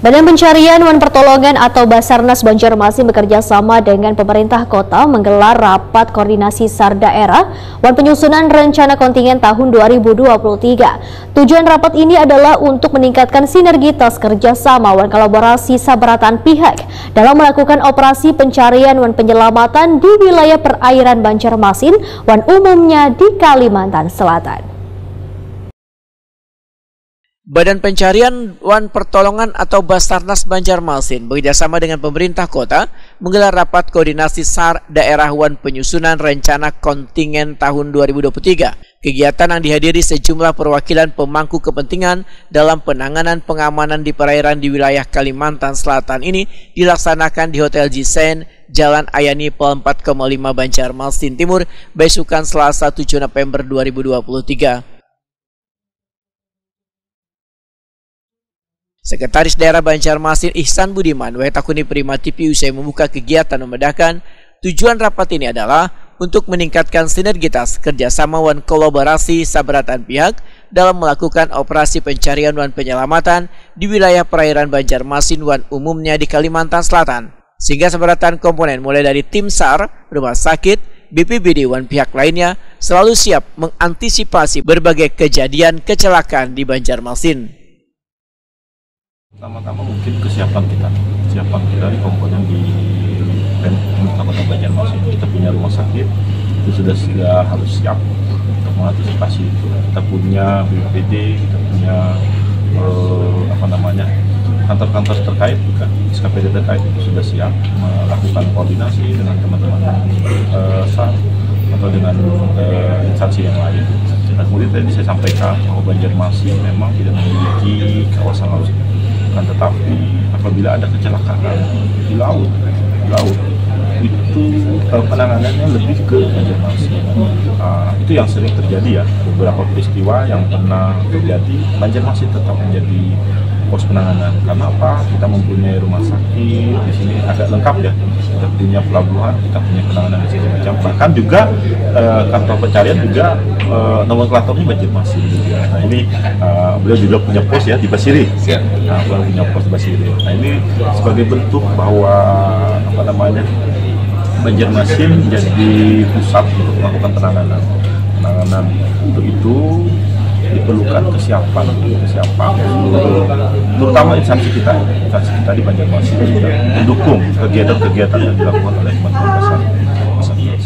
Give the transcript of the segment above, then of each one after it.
Badan Pencarian dan Pertolongan atau Basarnas Banjarmasin bekerja sama dengan pemerintah kota menggelar rapat koordinasi SAR daerah dan penyusunan rencana kontingen tahun 2023. Tujuan rapat ini adalah untuk meningkatkan sinergitas kerjasama dan kolaborasi sabaratan pihak dalam melakukan operasi pencarian dan penyelamatan di wilayah perairan Banjarmasin dan umumnya di Kalimantan Selatan. Badan Pencarian dan Pertolongan atau Basarnas Banjarmasin bekerjasama dengan pemerintah kota menggelar rapat koordinasi SAR daerah dan penyusunan rencana kontingen tahun 2023. Kegiatan yang dihadiri sejumlah perwakilan pemangku kepentingan dalam penanganan pengamanan di perairan di wilayah Kalimantan Selatan ini dilaksanakan di Hotel Jisen, Jalan Ayani Pel 4,5 Banjarmasin Timur, besukan Selasa 7 November 2023. Sekretaris Daerah Banjarmasin Ihsan Budiman Wetakuni Prima TV usai membuka kegiatan membedakan tujuan rapat ini adalah untuk meningkatkan sinergitas kerjasama dan kolaborasi sabaratan pihak dalam melakukan operasi pencarian dan penyelamatan di wilayah perairan Banjarmasin dan umumnya di Kalimantan Selatan, sehingga sabaratan komponen mulai dari tim SAR, rumah sakit, BPBD dan pihak lainnya selalu siap mengantisipasi berbagai kejadian kecelakaan di Banjarmasin. Pertama-tama mungkin kesiapan kita di komponen di Kota Banjarmasin. Kita punya rumah sakit itu sudah harus siap untuk mengantisipasi itu. Kita punya BPD, kita punya kantor-kantor terkait juga, SKPD terkait itu sudah siap melakukan koordinasi dengan teman-teman SAR atau dengan instansi yang lain. Dan kemudian tadi saya sampaikan bahwa Banjarmasin memang tidak memiliki kawasan laut. Tetapi apabila ada kecelakaan di laut itu penanganannya lebih ke Banjarmasin. Itu yang sering terjadi ya, beberapa peristiwa yang pernah terjadi Banjarmasin tetap menjadi pos penanganan. Karena apa? Kita mempunyai rumah sakit di sini agak lengkap ya. Kita punya pelabuhan, kita punya penanganan di segala macam. Bahkan juga kantor pencarian juga nomenklaturnya Banjarmasin juga. Nah ini beliau juga punya pos ya di Basiri. Nah, beliau punya pos di Basiri. Nah ini sebagai bentuk bahwa Banjarmasin menjadi pusat untuk melakukan penanganan. Untuk itu diperlukan kesiapan terutama instansi kita di Banjarmasin juga mendukung kegiatan-kegiatan yang dilakukan oleh teman-teman Basarnas.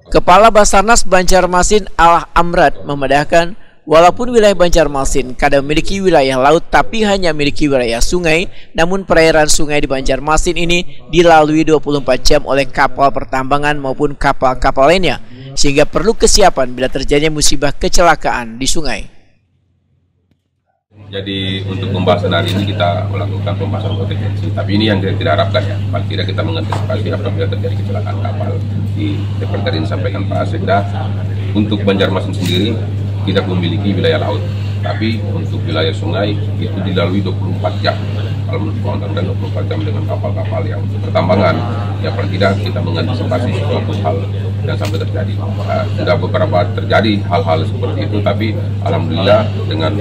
Kepala Basarnas Banjarmasin Alah Amrad memedahkan walaupun wilayah Banjarmasin kadang memiliki wilayah laut tapi hanya memiliki wilayah sungai, namun perairan sungai di Banjarmasin ini dilalui 24 jam oleh kapal pertambangan maupun kapal-kapal lainnya, sehingga perlu kesiapan bila terjadinya musibah kecelakaan di sungai. Jadi untuk pembahasan hari ini kita melakukan pembahasan kontingensi, tapi ini yang tidak harapkan ya, paling tidak kita mengantisipasi apabila terjadi kecelakaan kapal. Seperti tadi disampaikan Pak Sekda, untuk Banjarmasin sendiri tidak memiliki wilayah laut, tapi untuk wilayah sungai itu dilalui 24 jam. Kalau menurut kontrak 24 jam dengan kapal-kapal yang pertambangan, ya paling tidak kita mengantisipasi suatu hal yang sampai terjadi. Sudah beberapa terjadi hal-hal seperti itu, tapi alhamdulillah dengan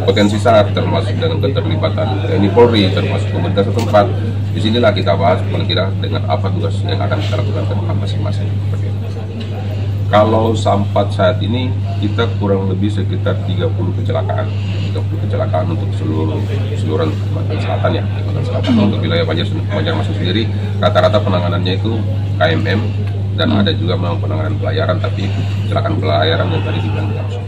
potensi SAR termasuk dengan keterlibatan TNI Polri termasuk pemerintah setempat, disinilah kita bahas paling tidak dengan apa tugas yang akan kita lakukan ke depan masing-masing. Kalau sampai saat ini kita kurang lebih sekitar 30 kecelakaan untuk seluruh Kalimantan Selatan ya. Untuk wilayah Banjarmasin sendiri rata-rata penanganannya itu KMM dan ada juga memang penanganan pelayaran, tapi kecelakaan pelayaran yang tadi dibilang langsung.